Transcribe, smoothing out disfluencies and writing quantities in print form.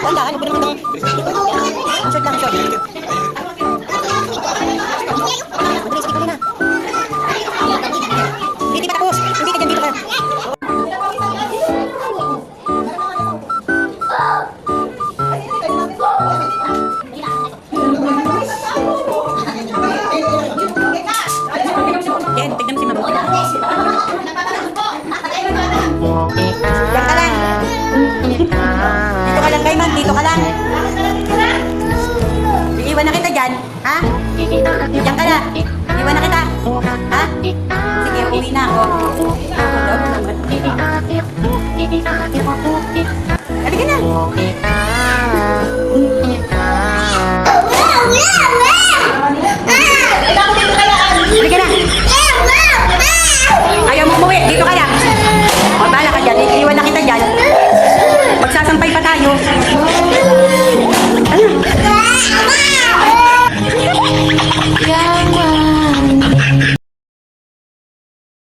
Wala, ano po naman itong... Short lang, short. Mabilis, ikaw na. Hindi pa tapos. Hindi ka dyan, dito ka. Yan, tignan mo si Mama. Diyan ka lang. Dito ka lang, Kayman. Dito ka lang. Iiwan na kita dyan. Ha? Diyan ka lang. Iiwan na kita. Ha? Sige, uwi na ako. Halika na. Halika na. Ayaw mo umuwi. Dito ka lang. O, bahala ka dyan. Iiwan na kita dyan. Magsasampay pa tayo.